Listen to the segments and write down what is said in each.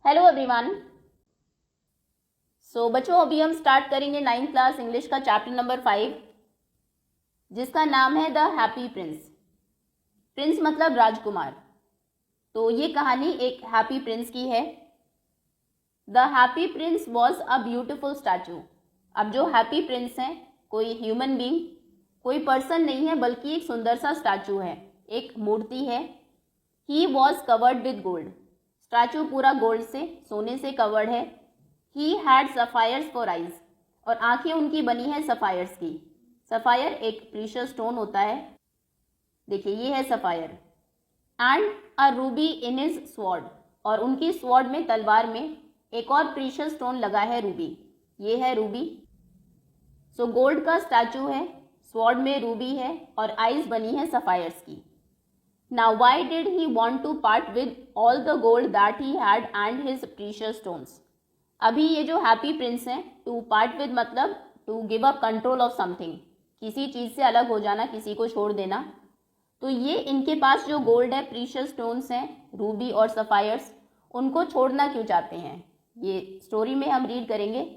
Hello everyone. बच्चों अभी हम स्टार्ट करेंगे 9th क्लास इंग्लिश का चैप्टर नंबर 5 जिसका नाम है द हैप्पी प्रिंस। प्रिंस मतलब राजकुमार। तो ये कहानी एक हैप्पी प्रिंस की है। The happy Prince was a beautiful statue. अब जो हैप्पी प्रिंस है कोई ह्यूमन बीइंग, कोई पर्सन नहीं है बल्कि एक सुंदर सा स्टैचू है, एक मूर्ति है। He was covered with gold. Statue पूरा गोल्ड से, सोने से कवर्ड है। He had sapphires for eyes, और आंखें उनकी बनी है सफायर्स की। सफायर एक प्रीशियस स्टोन होता है, देखिए ये है sapphire. And a Ruby in his sword, और उनकी स्वॉर्ड में, तलवार में एक और प्रीशियस स्टोन लगा है, रूबी। ये है रूबी। सो गोल्ड का स्टैचू है, स्वॉर्ड में रूबी है और आइज बनी है सफायर्स की। Now why did he want to part with all the gold that he had and his precious stones? अभी ये जो हैप्पी प्रिंस है, टू पार्ट विद मतलब to give up control of something, किसी चीज़ से अलग हो जाना, किसी को छोड़ देना। तो ये इनके पास जो गोल्ड है, प्रीशियस स्टोन्स हैं, रूबी और सफायर्स, उनको छोड़ना क्यों चाहते हैं, ये स्टोरी में हम रीड करेंगे।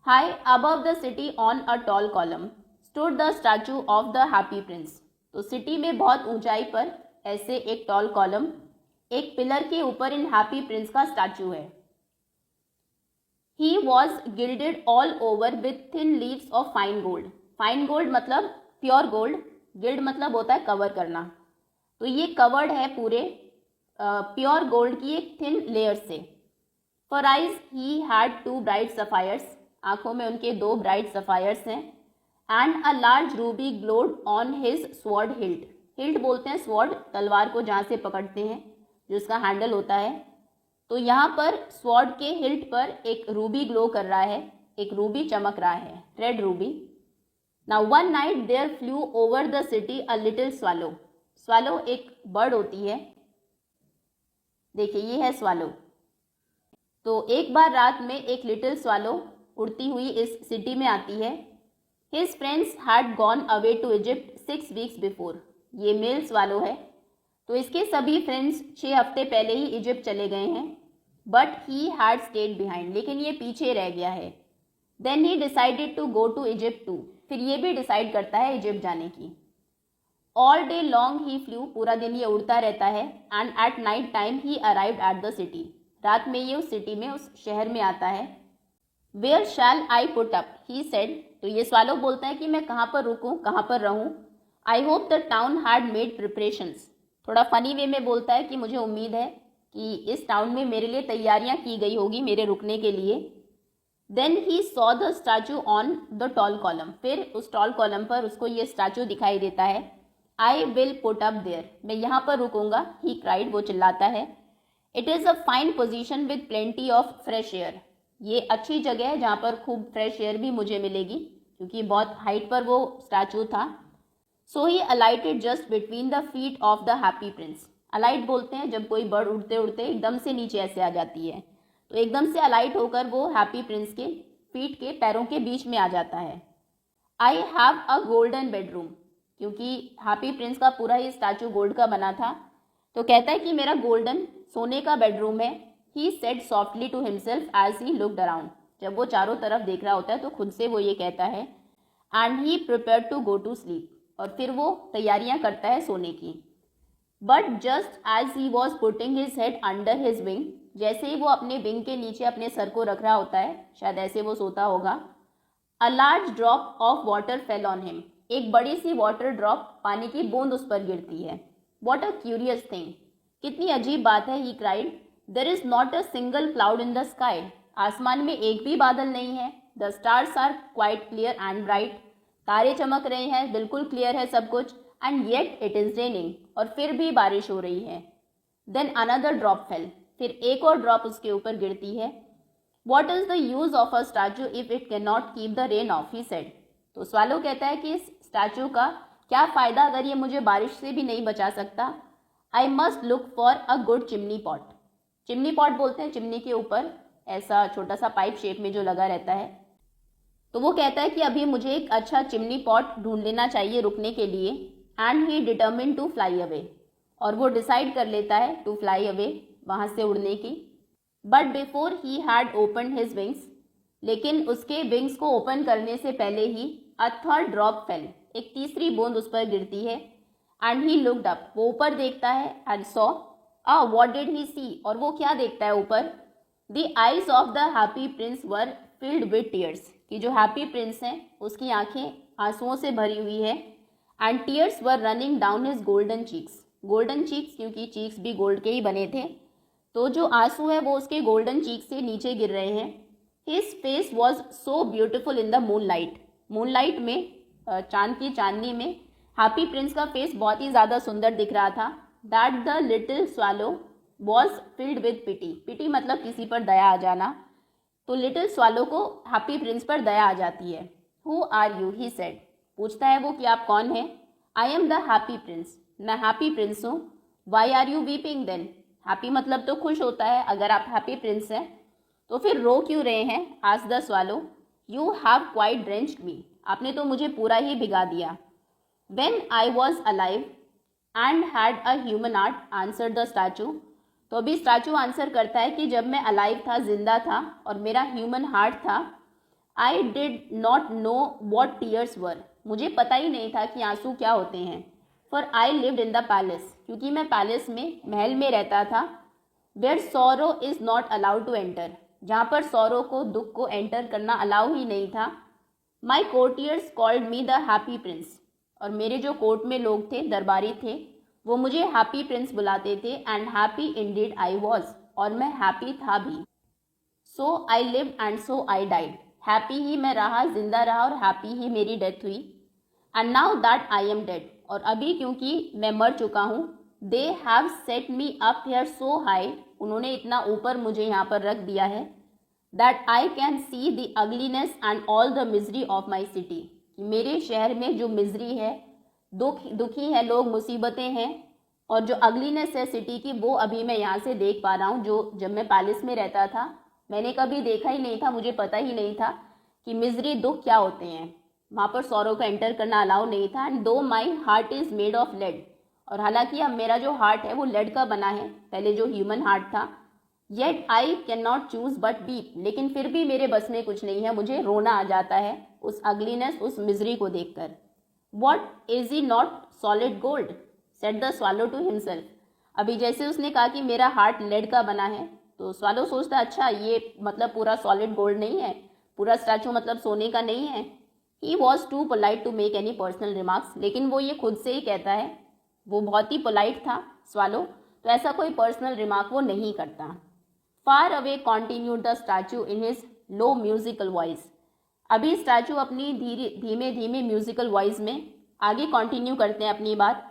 High above the city on a tall column stood the statue of the happy Prince. तो सिटी में बहुत ऊंचाई पर ऐसे एक टॉल कॉलम, एक पिलर के ऊपर इन हैप्पी प्रिंस का स्टैचू है। He was gilded all over with thin leaves of fine gold. Fine gold मतलब प्योर गोल्ड, गिल्ड मतलब होता है कवर करना। तो ये कवर्ड है पूरे प्योर गोल्ड की एक थिन लेयर से। For eyes he had 2 bright sapphires, आंखों में उनके 2 ब्राइट सफायर्स हैं। And a large Ruby glowed on his sword hilt. Hilt बोलते हैं स्वॉर्ड, तलवार को जहाँ से पकड़ते हैं, जो उसका हैंडल होता है। तो यहाँ पर स्वॉर्ड के हिल्ट पर एक रूबी ग्लो कर रहा है, एक रूबी चमक रहा है, red ruby. Now one night there flew over the city a little swallow. Swallow एक बर्ड होती है, देखिए ये है स्वालो। तो एक बार रात में एक लिटिल स्वालो उड़ती हुई इस सिटी में आती है। His friends had gone away to Egypt 6 weeks before. ये मेल स्वालो है, तो इसके सभी फ्रेंड्स 6 हफ्ते पहले ही इजिप्ट चले गए हैं। But he had stayed behind, लेकिन ये पीछे रह गया है। Then he decided to go to Egypt too, फिर ये भी डिसाइड करता है इजिप्ट जाने की। All day long he flew, पूरा दिन ये उड़ता रहता है। And at night time he arrived at the city, रात में ये उस सिटी में, उस शहर में आता है। Where shall I put up he said. तो ये स्वालो बोलता है कि मैं कहाँ पर रुकूं, कहाँ पर रहूं। I hope the town had made preparations. थोड़ा फनी वे में बोलता है कि मुझे उम्मीद है कि इस टाउन में मेरे लिए तैयारियां की गई होगी मेरे रुकने के लिए। Then he saw the statue on the tall column, फिर उस टॉल कॉलम पर उसको ये स्टैचू दिखाई देता है। I will put up there, मैं यहाँ पर रुकूंगा। ही क्राइड, वो चिल्लाता है। It is a fine position with plenty of fresh air. ये अच्छी जगह है जहाँ पर खूब फ्रेश एयर भी मुझे मिलेगी, क्योंकि बहुत हाइट पर वो स्टैचू था। So he alighted just between the feet of the happy prince. Alight बोलते हैं जब कोई बर्ड उड़ते उड़ते एकदम से नीचे ऐसे आ जाती है, तो एकदम से अलाइट होकर वो हैप्पी प्रिंस के फीट के, पैरों के बीच में आ जाता है। I have a golden bedroom, क्योंकि हैप्पी प्रिंस का पूरा ही स्टैचू गोल्ड का बना था, तो कहता है कि मेरा गोल्डन, सोने का बेडरूम है। He said softly to himself as he looked around, जब वो चारों तरफ देख रहा होता है तो खुद से वो ये कहता है। And he prepared to go to sleep, और फिर वो तैयारियां करता है सोने की। But just as he was putting his head under his wing, जैसे ही वो अपने विंग के नीचे अपने सर को रख रहा होता है, शायद ऐसे वो सोता होगा। A large drop of water fell on him, एक बड़ी सी वाटर ड्रॉप, पानी की बूंद उस पर गिरती है। वॉट अ क्यूरियस थिंग, कितनी अजीब बात है। He cried, there is not a single cloud in the sky, आसमान में एक भी बादल नहीं है। The stars are quite clear and bright, तारे चमक रहे हैं, बिल्कुल क्लियर है सब कुछ। And yet it is raining, और फिर भी बारिश हो रही है। देन अनदर ड्रॉप फेल, फिर एक और ड्रॉप उसके ऊपर गिरती है। What is the use of a statue if it can not keep the rain of, he said. तो स्वालो कहता है कि इस स्टैचू का क्या फायदा अगर ये मुझे बारिश से भी नहीं बचा सकता। I must look for a good chimney pot. Chimney pot बोलते हैं चिमनी के ऊपर ऐसा छोटा सा पाइप शेप में जो लगा रहता है। तो वो कहता है कि अभी मुझे एक अच्छा चिमनी पॉट ढूंढ लेना चाहिए रुकने के लिए। And he determine to fly away, और वो डिसाइड कर लेता है टू फ्लाई अवे, वहाँ से उड़ने की। But before he had open his wings, लेकिन उसके विंग्स को ओपन करने से पहले ही अ थर्ड ड्रॉप फेल, एक तीसरी बूंद उस पर गिरती है। एंड ही लुक्ड अप, वो ऊपर देखता है। And saw, what did he see, और वो क्या देखता है ऊपर? The eyes of the happy prince were filled with tears, कि जो हैप्पी प्रिंस हैं उसकी आंखें आंसुओं से भरी हुई है। And tears were running down his golden cheeks, golden cheeks क्योंकि चीक्स भी गोल्ड के ही बने थे, तो जो आंसू है वो उसके गोल्डन चीक्स से नीचे गिर रहे हैं। His face was so beautiful in the moonlight, moonlight में, चांद की चांदनी में हैप्पी प्रिंस का फेस बहुत ही ज़्यादा सुंदर दिख रहा था। That the little swallow was filled with pity, pity मतलब किसी पर दया आ जाना, तो लिटिल स्वालो को हैप्पी प्रिंस पर दया आ जाती है। Who are you, he said, पूछता है वो कि आप कौन हैं? I am the happy prince, मैं हैप्पी प्रिंस हूँ। Why are you weeping then, happy मतलब तो खुश होता है, अगर आप हैप्पी प्रिंस हैं तो फिर रो क्यों रहे हैं? Asked the swallow. You have quite drenched me, आपने तो मुझे पूरा ही भिगा दिया। When I was alive and had a human heart, answered the statue, तो अभी स्टैचू आंसर करता है कि जब मैं अलाइव था, जिंदा था, और मेरा ह्यूमन हार्ट था, I did not know what tears were, मुझे पता ही नहीं था कि आंसू क्या होते हैं। For I lived in the palace, क्योंकि मैं पैलेस में, महल में रहता था। Where sorrow is not allowed to enter, जहाँ पर सॉरो को, दुख को एंटर करना अलाउ ही नहीं था। My courtiers called me the happy prince, और मेरे जो कोर्ट में लोग थे, दरबारी थे, वो मुझे हैप्पी प्रिंस बुलाते थे। And happy indeed I was, और मैं हैप्पी था भी। So I lived and so I died, happy ही मैं रहा, जिंदा रहा, और हैप्पी ही मेरी डेथ हुई। And now that I am dead, और अभी क्योंकि मैं मर चुका हूँ, they have set me up here so high, उन्होंने इतना ऊपर मुझे यहाँ पर रख दिया है। That I can see the ugliness and all the misery of my city, कि मेरे शहर में जो मिजरी है, दुखी है लोग, मुसीबतें हैं, और जो अगलीनेस है सिटी की, वो अभी मैं यहाँ से देख पा रहा हूँ। जो जब मैं पैलेस में रहता था मैंने कभी देखा ही नहीं था, मुझे पता ही नहीं था कि मिजरी, दुख क्या होते हैं। वहाँ पर सौरों का एंटर करना अलाउ नहीं था। And though my heart is made of lead, और हालांकि अब मेरा जो हार्ट है वो लेड का बना है, पहले जो ह्यूमन हार्ट था। Yet I can not choose but weep, लेकिन फिर भी मेरे बस में कुछ नहीं है, मुझे रोना आ जाता है उस अगलीनेस, उस मिजरी को देखकर। What is he not solid gold, said the swallow to himself. अभी जैसे उसने कहा कि मेरा हार्ट लेड का बना है, तो स्वालो सोचता, अच्छा ये मतलब पूरा सॉलिड गोल्ड नहीं है, पूरा स्टैचू मतलब सोने का नहीं है। He was too polite to make any personal remarks, लेकिन वो ये खुद से ही कहता है, वो बहुत ही पोलाइट था स्वालो, तो ऐसा कोई पर्सनल रिमार्क वो नहीं करता। Far away continued the statue in his low musical voice, अभी स्टैचू अपनी धीमे धीमे म्यूजिकल वॉइस में आगे कंटिन्यू करते हैं अपनी बात,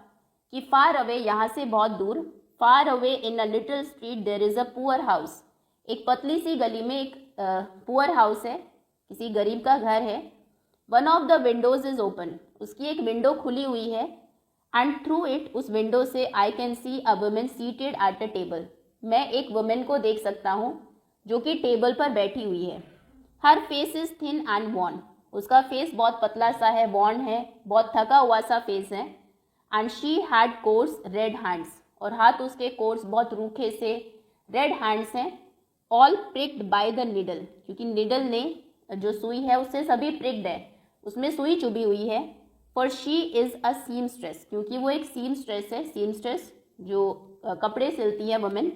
कि फार अवे, यहाँ से बहुत दूर, far away in a little street there is a poor house, एक पतली सी गली में एक पुअर हाउस है, किसी गरीब का घर है। One of the Windows is open, उसकी एक विंडो खुली हुई है। एंड थ्रू इट, उस विंडो से, I can see a women seated at a table, मैं एक वुमेन को देख सकता हूँ जो कि टेबल पर बैठी हुई है। Her face is thin and worn, उसका फेस बहुत पतला सा है, वॉर्न है, बहुत थका हुआ सा फेस है। And she had course red hands, और हाथ उसके कोर्स बहुत रूखे से रेड हैंड्स हैं। ऑल प्रिक्ड बाय द निडल, क्योंकि निडल ने, जो सुई है उससे सभी प्रिक्ड है, उसमें सुई चुभी हुई है। For she is a seamstress, क्योंकि वो एक सीमस्ट्रेस है, सीमस्ट्रेस जो कपड़े सिलती है women.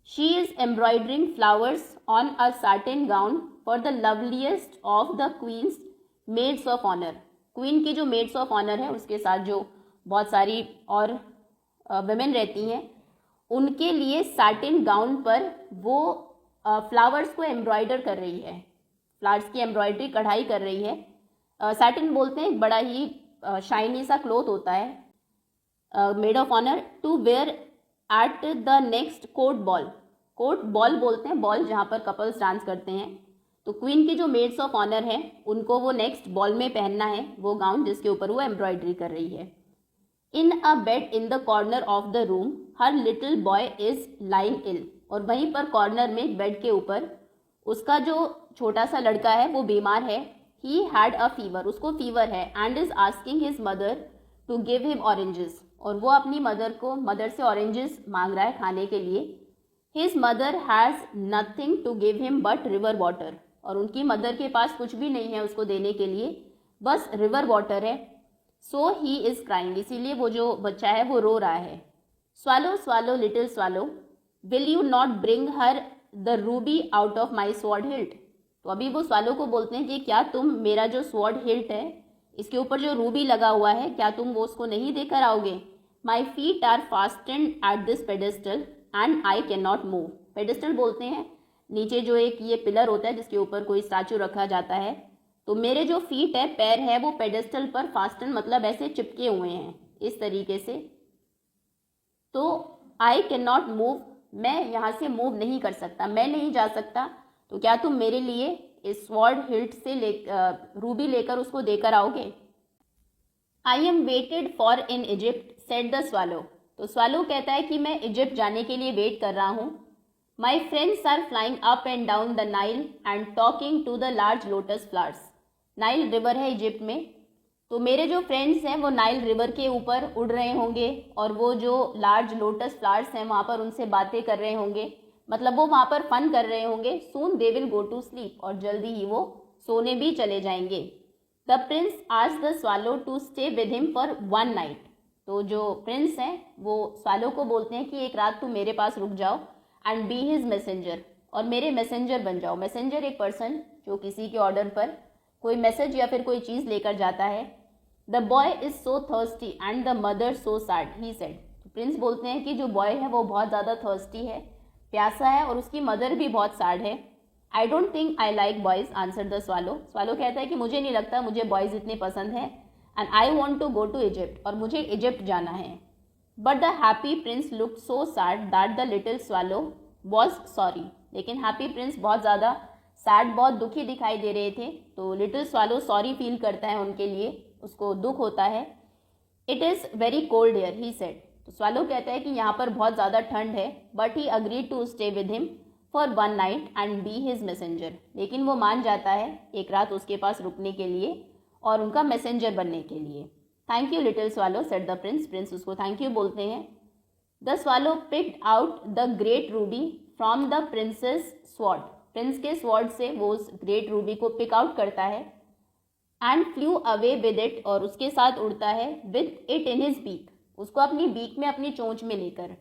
She is embroidering flowers on a satin gown for the loveliest of the queen's maids of honour, queen की जो मेड्स ऑफ ऑनर है उसके साथ जो बहुत सारी और वुमेन रहती हैं, उनके लिए साटिन गाउन पर वो फ्लावर्स को एम्ब्रॉयडर कर रही है, फ्लावर्स की एम्ब्रॉयडरी, कढ़ाई कर रही है। सैटिन बोलते हैं, बड़ा ही शाइनी सा क्लोथ होता है, maid of honour, to wear at the next court ball, court ball बोलते हैं बॉल जहाँ पर कपल्स डांस करते हैं। तो क्वीन की जो मेड्स ऑफ ऑनर हैं उनको वो नेक्स्ट बॉल में पहनना है वो गाउन जिसके ऊपर वो एम्ब्रॉयडरी कर रही है। In a bed in the corner of the room her little boy is lying ill, और वहीं पर कॉर्नर में बेड के ऊपर उसका जो छोटा सा लड़का है वो बीमार है। ही हैड अ फीवर, उसको फीवर है। And is asking his mother to give him oranges, और वो अपनी मदर से ऑरेंजेस मांग रहा है खाने के लिए। His mother has nothing to give him but river water, और उनकी मदर के पास कुछ भी नहीं है उसको देने के लिए, बस रिवर वाटर है। सो ही इज़ क्राइंग, इसीलिए वो जो बच्चा है वो रो रहा है। Swallow swallow little swallow, will you not bring her the Ruby out of my sword hilt. तो अभी वो स्वालो को बोलते हैं कि क्या तुम मेरा जो स्वॉर्ड हिल्ट है, इसके ऊपर जो रूबी लगा हुआ है, क्या तुम वो उसको नहीं देकर आओगे। My feet are fastened at this pedestal and I can not move. Pedestal बोलते हैं नीचे जो एक ये पिलर होता है जिसके ऊपर कोई स्टैचू रखा जाता है, तो मेरे जो फीट है, पैर है, वो पेडेस्टल पर फास्टन मतलब ऐसे चिपके हुए हैं इस तरीके से। तो आई कैन नॉट मूव, मैं यहाँ से मूव नहीं कर सकता, मैं नहीं जा सकता, तो क्या तुम मेरे लिए इस स्वॉर्ड हिल्ट से रूबी लेकर उसको देकर आओगे। I am waited for in Egypt said the swallow. तो स्वालो कहता है कि मैं इजिप्ट जाने के लिए वेट कर रहा हूँ। My friends are flying up and down the Nile and talking to the large lotus flowers. Nile river है इजिप्ट में, तो मेरे जो फ्रेंड्स हैं वो नाइल रिवर के ऊपर उड़ रहे होंगे और वो जो लार्ज लोटस फ्लावर्स हैं वहाँ पर उनसे बातें कर रहे होंगे, मतलब वो वहाँ पर फन कर रहे होंगे। Soon they will go to sleep, और जल्दी ही वो सोने भी चले जाएंगे। The prince asked the swallow to stay with him for one night. तो जो प्रिंस हैं वो स्वालो को बोलते हैं कि एक रात तुम मेरे पास रुक जाओ एंड बी हिज मैसेंजर, और मेरे मैसेंजर बन जाओ। मैसेंजर एक पर्सन जो किसी के ऑर्डर पर कोई मैसेज या फिर कोई चीज़ लेकर जाता है। The boy is so thirsty and the mother so sad he said. तो प्रिंस बोलते हैं कि जो बॉय है वो बहुत ज़्यादा थर्स्टी है, प्यासा है, और उसकी मदर भी बहुत सैड है। I don't think I like boys answer the swallow. Swallow कहता है कि मुझे नहीं लगता मुझे बॉयज़ इतने पसंद हैं, and I want to go to Egypt, और मुझे इजिप्ट जाना है। But the happy prince looked so sad that the little swallow was sorry. लेकिन हैप्पी प्रिंस बहुत ज़्यादा सैड, बहुत दुखी दिखाई दे रहे थे, तो लिटिल स्वालो सॉरी फील करता है उनके लिए, उसको दुख होता है। It is very cold here he said. तो स्वालो कहता है कि यहाँ पर बहुत ज़्यादा ठंड है, but he agreed to stay with him for one night and be his messenger. लेकिन वो मान जाता है एक रात उसके पास रुकने के लिए और उनका मैसेंजर बनने के लिए। Thank you little swallow said the prince. Prince उसको थैंक यू बोलते हैं। The swallow picked out the great ruby from the prince's sword. प्रिंस के स्वॉर्ड से वो उस ग्रेट रूबी को पिक आउट करता है and flew away with it, और उसके साथ उड़ता है with it in his beak, उसको अपनी बीक में, अपनी चोंच में लेकर।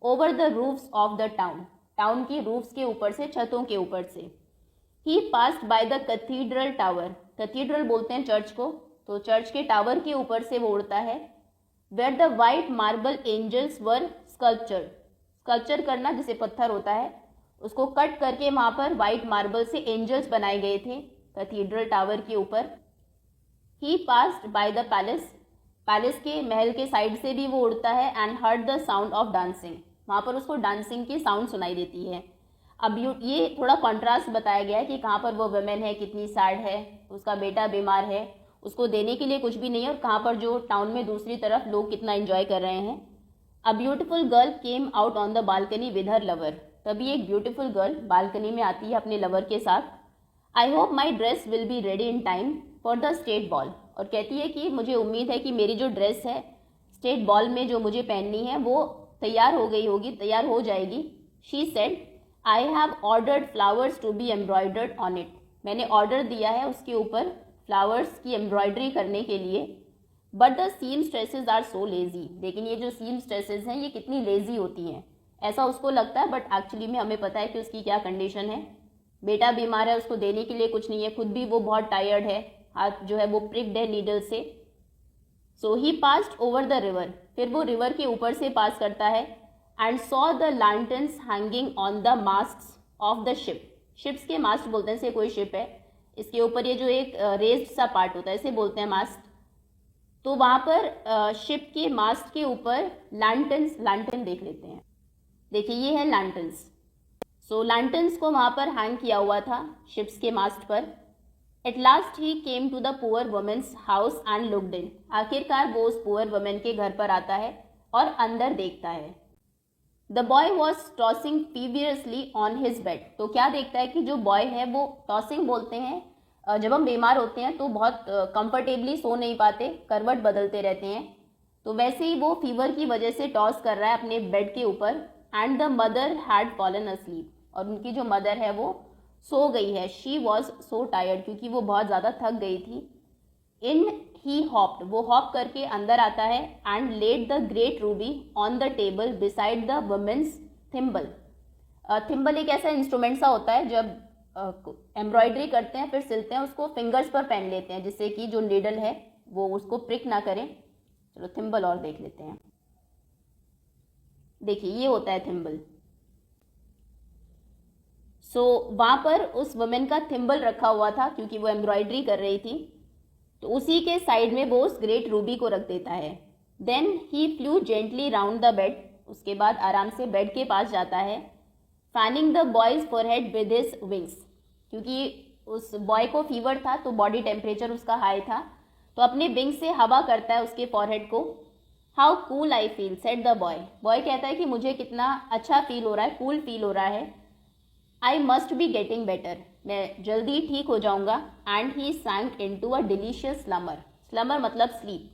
Over the roofs of the town, town की रूफ्स के ऊपर से, छतों के ऊपर से। He passed by the cathedral tower. Cathedral बोलते हैं चर्च को, तो चर्च के टावर के ऊपर से वो उड़ता है। Where the white marble angels were sculpture. Sculpture करना जिसे पत्थर होता है उसको कट करके वहाँ पर वाइट मार्बल से एंजल्स बनाए गए थे कैथीड्रल टावर के ऊपर। He passed by the palace. Palace के महल के साइड से भी वो उड़ता है and heard the sound of dancing. वहाँ पर उसको डांसिंग की साउंड सुनाई देती है। अब ये थोड़ा कॉन्ट्रास्ट बताया गया है कि कहाँ पर वो वुमेन है, कितनी सैड है, उसका बेटा बीमार है, उसको देने के लिए कुछ भी नहीं है, और कहाँ पर जो टाउन में दूसरी तरफ लोग कितना एंजॉय कर रहे हैं। A beautiful girl came out on the balcony with her lover. तभी एक ब्यूटिफुल गर्ल बालकनी में आती है अपने लवर के साथ। I hope my dress will be ready in time for the state ball. और कहती है कि मुझे उम्मीद है कि मेरी जो ड्रेस है स्टेट बॉल में जो मुझे पहननी है वो तैयार हो गई होगी, तैयार हो जाएगी। She said I have ordered flowers to be embroidered on it. मैंने ऑर्डर दिया है उसके ऊपर फ्लावर्स की एम्ब्रॉयडरी करने के लिए। But the seamstresses are so lazy. लेकिन ये जो सीम स्ट्रेसेस हैं ये कितनी लेजी होती हैं, ऐसा उसको लगता है, बट एक्चुअली में हमें पता है कि उसकी क्या कंडीशन है। बेटा बीमार है, उसको देने के लिए कुछ नहीं है, खुद भी वो बहुत टायर्ड है, हाथ जो है वो प्रिक्ड है नीडल से। So he passed over the river. फिर वो रिवर के ऊपर से पास करता है and saw the lanterns hanging on the masts of the ship. Ships के मास्ट बोलते हैं, से कोई शिप है, इसके ऊपर ये जो एक रेस्ड सा पार्ट होता है इसे बोलते हैं मास्ट। तो वहाँ पर शिप के मास्ट के ऊपर लैंटर्न्स, लैंटर्न देख लेते हैं, देखिए ये है लैंटर्न्स। सो लैंटर्न्स को वहाँ पर हैंग किया हुआ था शिप्स के मास्ट पर। At last he came to the poor women's house and looked in. आखिरकार वो उस पुअर वुमेन के घर पर आता है और अंदर देखता है। The boy was tossing feverishly on his bed. तो क्या देखता है कि जो बॉय है वो, टॉसिंग बोलते हैं जब हम बीमार होते हैं तो बहुत कंफर्टेबली सो नहीं पाते, करवट बदलते रहते हैं, तो वैसे ही वो फीवर की वजह से टॉस कर रहा है अपने बेड के ऊपर। And the mother had fallen asleep, और उनकी जो मदर है वो सो गई है. शी वॉज सो टायर्ड, क्योंकि वो बहुत ज़्यादा थक गई थी. इन ही हॉप्ड, वो हॉप करके अंदर आता है. And laid the great ruby on the table beside the women's thimble. Thimble एक ऐसा इंस्ट्रूमेंट सा होता है, जब एम्ब्रॉयडरी करते हैं फिर सिलते हैं उसको फिंगर्स पर पहन लेते हैं, जिससे कि जो नीडल है वो उसको प्रिक ना करें. चलो थिम्बल और देख लेते हैं. देखिए ये होता है थिम्बल. सो वहाँ पर उस वुमेन का थिम्बल रखा हुआ था क्योंकि वो एम्ब्रॉयडरी कर रही थी, तो उसी के साइड में वो उस ग्रेट रूबी को रख देता है. Then he flew gently round the bed, उसके बाद आराम से बेड के पास जाता है. Fanning the boy's forehead with his wings, क्योंकि उस बॉय को फीवर था तो बॉडी टेम्परेचर उसका हाई था, तो अपने विंग से हवा करता है उसके फॉरहेड को. How cool I feel said the boy. Boy कहता है कि मुझे कितना अच्छा फील हो रहा है, कूल फील हो रहा है. I must be getting better, मैं जल्दी ठीक हो जाऊंगा. And he sank into a delicious slumber. Slumber मतलब स्लीप,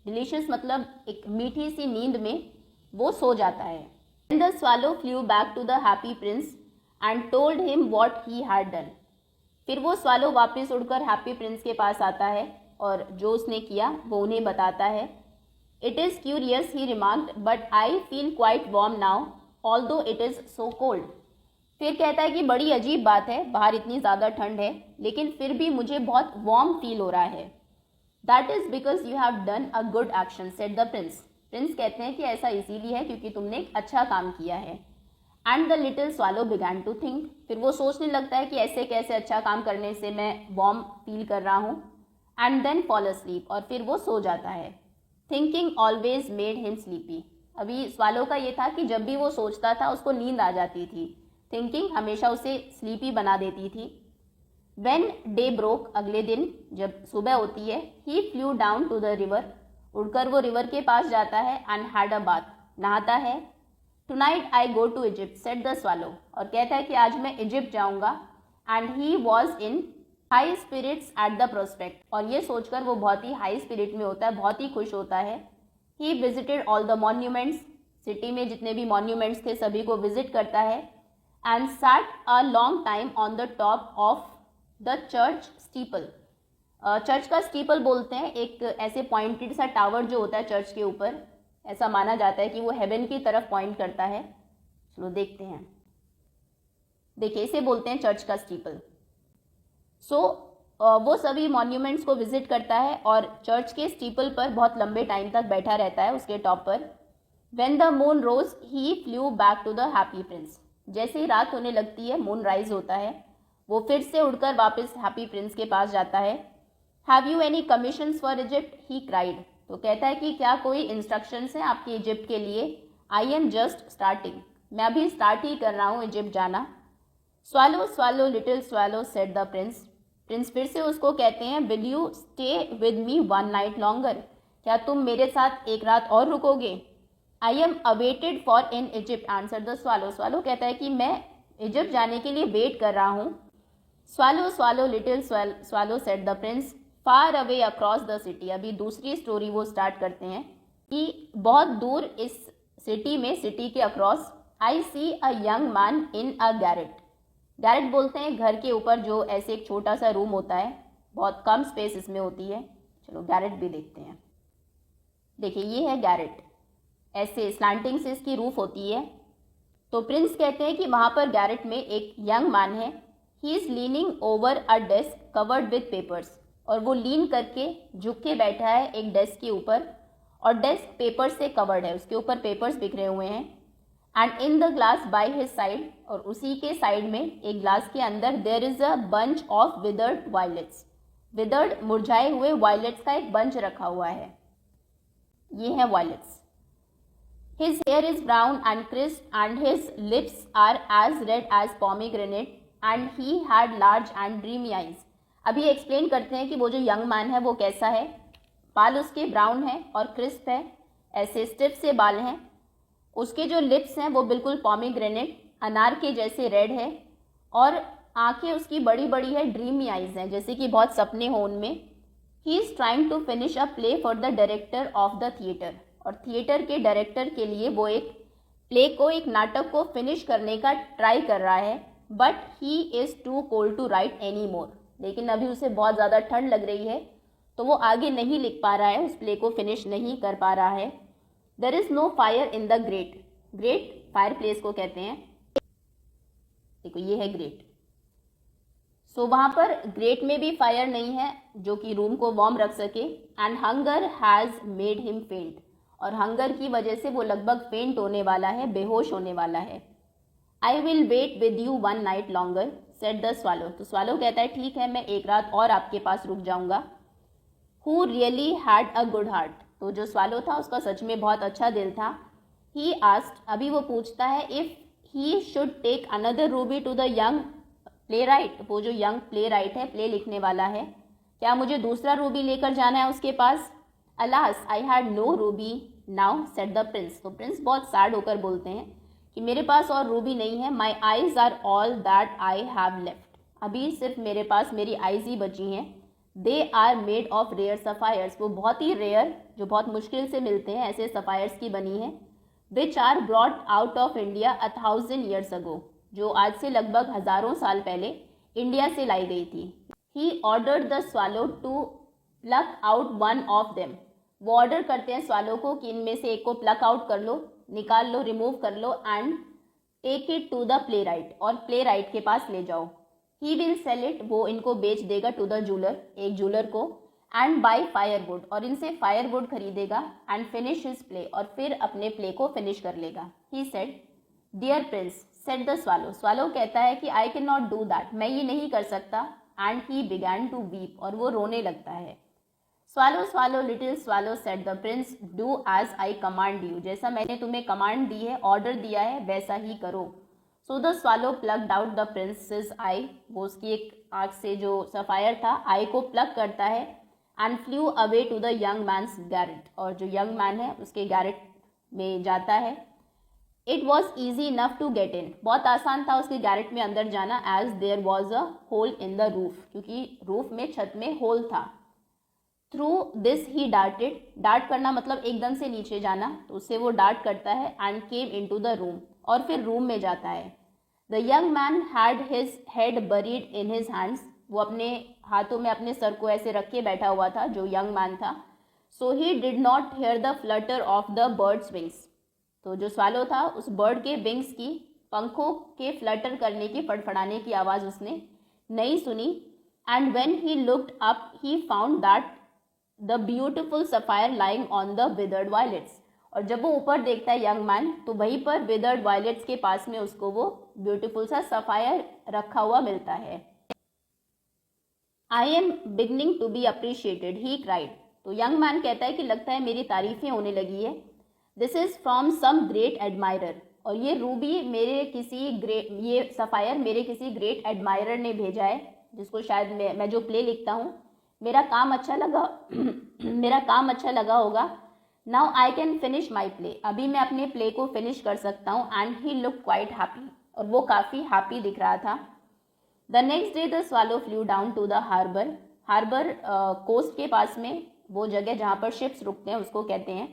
डिलीशियस मतलब एक मीठी सी नींद में वो सो जाता है. Then the swallow flew back to the happy prince and told him what he had done. फिर वो स्वालो वापस उड़कर हैप्पी प्रिंस के पास आता है और जो उसने किया वो उन्हें बताता है. It is curious, he remarked, but I feel quite warm now, although it is so cold. फिर कहता है कि बड़ी अजीब बात है, बाहर इतनी ज़्यादा ठंड है लेकिन फिर भी मुझे बहुत वार्म फील हो रहा है. That is because you have done a good action, said the prince. Prince कहते हैं कि ऐसा इसीलिए है क्योंकि तुमने एक अच्छा काम किया है. And the little swallow began to think. फिर वो सोचने लगता है कि ऐसे कैसे अच्छा काम करने से मैं वार्म फील कर रहा हूँ. एंड देन फॉल अस्लीप, और फिर वो सो जाता है. Thinking always made him sleepy. अभी स्वालो का ये था कि जब भी वो सोचता था उसको नींद आ जाती थी. थिंकिंग हमेशा उसे स्लीपी बना देती थी. व्हेन डे ब्रोक, अगले दिन जब सुबह होती है, he flew down to the river. उड़कर वो रिवर के पास जाता है. एंड हैड अ बाथ, नहाता है. Tonight I go to Egypt, said the swallow, और कहता है कि आज मैं इजिप्ट जाऊंगा. And he was in high spirits at the prospect, और ये सोचकर वो बहुत ही हाई स्पिरिट में होता है, बहुत ही खुश होता है. He visited all the monuments, city में जितने भी मॉन्यूमेंट्स थे सभी को विजिट करता है. And set a long time on the top of the church steeple. Church का स्टीपल बोलते हैं एक ऐसे पॉइंटेड सा टावर जो होता है चर्च के ऊपर. ऐसा माना जाता है कि वो हेवन की तरफ पॉइंट करता है. चलो देखते हैं. देखिए इसे बोलते हैं चर्च का स्टीपल. सो वो सभी मॉन्यूमेंट्स को विजिट करता है और चर्च के स्टीपल पर बहुत लंबे टाइम तक बैठा रहता है उसके टॉप पर. When the moon rose he flew back to the happy prince. जैसे ही रात होने लगती है, मून राइज होता है, वो फिर से उड़कर वापस हैप्पी प्रिंस के पास जाता है. Have you any commissions for Egypt, he cried. तो कहता है कि क्या कोई इंस्ट्रक्शंस हैं आपके इजिप्ट के लिए. आई एम जस्ट स्टार्टिंग, मैं अभी स्टार्ट ही कर रहा हूँ इजिप्ट जाना. Swallow swallow little swallow, said the prince. Prince फिर से उसको कहते हैं, will you stay with me one night longer, क्या तुम मेरे साथ एक रात और रुकोगे. I am awaited for in Egypt, answer the swallow. Swallow कहता है कि मैं इजिप्ट जाने के लिए वेट कर रहा हूँ. Swallow swallow little swallow, said the Prince. Far away across the city. अभी दूसरी स्टोरी वो स्टार्ट करते हैं कि बहुत दूर इस सिटी में, सिटी के across, I see a young man in a garret. Garret बोलते हैं घर के ऊपर जो ऐसे एक छोटा सा रूम होता है, बहुत कम स्पेस इसमें होती है. चलो गैरेट भी देखते हैं. देखिए ये है गैरेट, ऐसे स्लैंटिंग से इसकी रूफ होती है. तो प्रिंस कहते हैं कि वहाँ पर गैरेट में एक यंग मैन है. He is leaning over a desk covered with papers, और वो लीन करके झुक के बैठा है एक डेस्क के ऊपर, और डेस्क पेपर से कवर्ड है, उसके ऊपर पेपर्स बिखरे हुए हैं. And in the glass by his side, और उसी के साइड में एक ग्लास के अंदर, there is a bunch of withered violets. Withered मुरझाए हुए वायलेट्स का एक बंच रखा हुआ है. ये है violets. His hair is brown and crisp and his lips are as red as pomegranate and he had large and dreamy eyes. अभी एक्सप्लेन करते हैं कि वो जो यंग मैन है वो कैसा है. बाल उसके ब्राउन है और क्रिस्प है, ऐसे स्टिफ से बाल हैं. उसके जो लिप्स हैं वो बिल्कुल पोमीग्रेनेट, अनार के जैसे रेड है, और आंखें उसकी बड़ी बड़ी है, ड्रीमी आइज हैं, जैसे कि बहुत सपने हो उनमें. He is trying to finish a play for the director of the theatre, और थिएटर के डायरेक्टर के लिए वो एक प्ले को, एक नाटक को फिनिश करने का ट्राई कर रहा है, but he is too cold to write any more, लेकिन अभी उसे बहुत ज़्यादा ठंड लग रही है तो वो आगे नहीं लिख पा रहा है, उस प्ले को फिनिश नहीं कर पा रहा है। There is no fire in the grate, grate fireplace को कहते हैं, देखो ये है ग्रेट। सो वहाँ पर ग्रेट में भी फायर नहीं है जो कि रूम को वार्म रख सके। And hunger has made him फेंट, और हंगर की वजह से वो लगभग फेंट होने वाला है, बेहोश होने वाला है। I will wait with you one night longer said the swallow, तो स्वालो कहता है ठीक है मैं एक रात और आपके पास रुक जाऊंगा। Who really had a good heart, तो जो स्वालो था उसका सच में बहुत अच्छा दिल था। ही आस्क्ड, अभी वो पूछता है, if he should take another ruby to the young playwright, वो जो यंग प्ले राइट है, प्ले लिखने वाला है, क्या मुझे दूसरा रूबी लेकर जाना है उसके पास। Alas I had no ruby now said the prince, तो प्रिंस बहुत सैड होकर बोलते हैं कि मेरे पास और रूबी नहीं है। My eyes are all that I have left, अभी सिर्फ मेरे पास मेरी आईज ही बची हैं। They are made of rare sapphires, वो बहुत ही रेयर, जो बहुत मुश्किल से मिलते हैं, ऐसे सफ़ायर्स की बनी है। Which are brought out of India 1000 years ago, जो आज से लगभग हज़ारों साल पहले इंडिया से लाई गई थी। He ordered the swallow to pluck out one of them, वो ऑर्डर करते हैं स्वालो को कि इनमें से एक को प्लक आउट कर लो, निकाल लो, रिमूव कर लो, and take it to the playwright, और प्ले राइट के पास ले जाओ। ही विल सेल इट, वो इनको बेच देगा, टू द जूलर, एक जूलर को, एंड बाई फायरवुड, और इनसे फायरवुड खरीदेगा, एंड फिनिश हिज प्ले, और फिर अपने प्ले को फिनिश कर लेगा। He said dear prince said the swallow, swallow कहता है कि I can not do that, मैं ये नहीं कर सकता। And he began to weep, और वो रोने लगता है। Swallow swallow little swallow said the prince do as I command you, जैसा मैंने तुम्हें कमांड दी है, ऑर्डर दिया है, वैसा ही करो। So the swallow plucked out the prince's eye, वो उसकी एक आँख से जो सफ़ायर था, आई को प्लग करता है, and flew away to the young man's garret, और जो यंग मैन है उसके गैरेट में जाता है। It was easy enough to get in, बहुत आसान था उसके गैरेट में अंदर जाना, as there was a hole in the roof, क्योंकि रूफ में, छत में होल था। Through this he darted, dart करना मतलब एकदम से नीचे जाना, तो उससे वो डार्ट करता है, and came into the room, और फिर रूम में जाता है। The young man had his head buried in his hands, वो अपने हाथों में अपने सर को ऐसे रख के बैठा हुआ था, जो यंग मैन था। So he did not hear the flutter of the bird's wings, तो जो स्वालो था उस बर्ड के विंग्स की, पंखों के फ्लटर करने की, फड़फड़ाने की आवाज़ उसने नहीं सुनी। And when he looked up he found that the beautiful sapphire lying on the withered violets, और जब वो ऊपर देखता है यंग मैन, तो वहीं पर विदर्ड वायलेट्स के पास में उसको वो ब्यूटिफुल सा सफ़ायर रखा हुआ मिलता है। I am beginning to be appreciated he cried, तो यंग मैन कहता है कि लगता है मेरी तारीफें होने लगी है। This is from some great admirer, और ये रूबी मेरे किसी ग्रेट, ये सफ़ायर मेरे किसी ग्रेट एडमायरर ने भेजा है, जिसको शायद मैं जो प्ले लिखता हूँ, मेरा काम अच्छा लगा मेरा काम अच्छा लगा होगा। Now I can finish my play, अभी मैं अपने प्ले को फिनिश कर सकता हूँ। And he look quite happy, और वो काफ़ी हैप्पी दिख रहा था। The next day the swallow flew down to the harbour, harbour coast के पास में, वो जगह जहाँ पर शिप्स रुकते हैं उसको कहते हैं।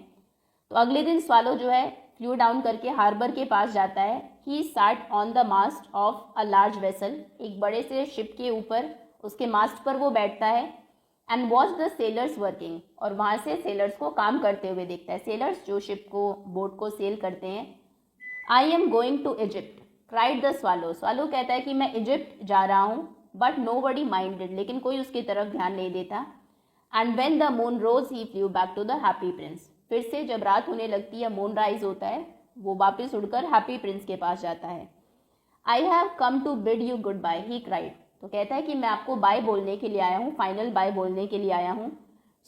तो अगले दिन स्वालो जो है फ्लू डाउन करके हार्बर के पास जाता है। He sat on the mast of a large vessel, एक बड़े से शिप के ऊपर, उसके मास्ट पर वो बैठता है। And watch the sellers working, और वहाँ से सेलर्स को काम करते हुए देखता है, सेलर्स जो शिप को, बोट को सेल करते हैं। I am going to Egypt cried the swallow, swallow कहता है कि मैं इजिप्ट जा रहा हूँ, बट नो बडी माइंडेड, लेकिन कोई उसकी तरफ ध्यान नहीं देता। And when the moon rose he flew back to the happy prince, फिर से जब रात होने लगती है, मून राइज होता है, वो वापस उड़कर हैप्पी प्रिंस के पास जाता है। I have come to bid you goodbye he cried, तो कहता है कि मैं आपको बाय बोलने के लिए आया हूँ, फाइनल बाय बोलने के लिए आया हूँ।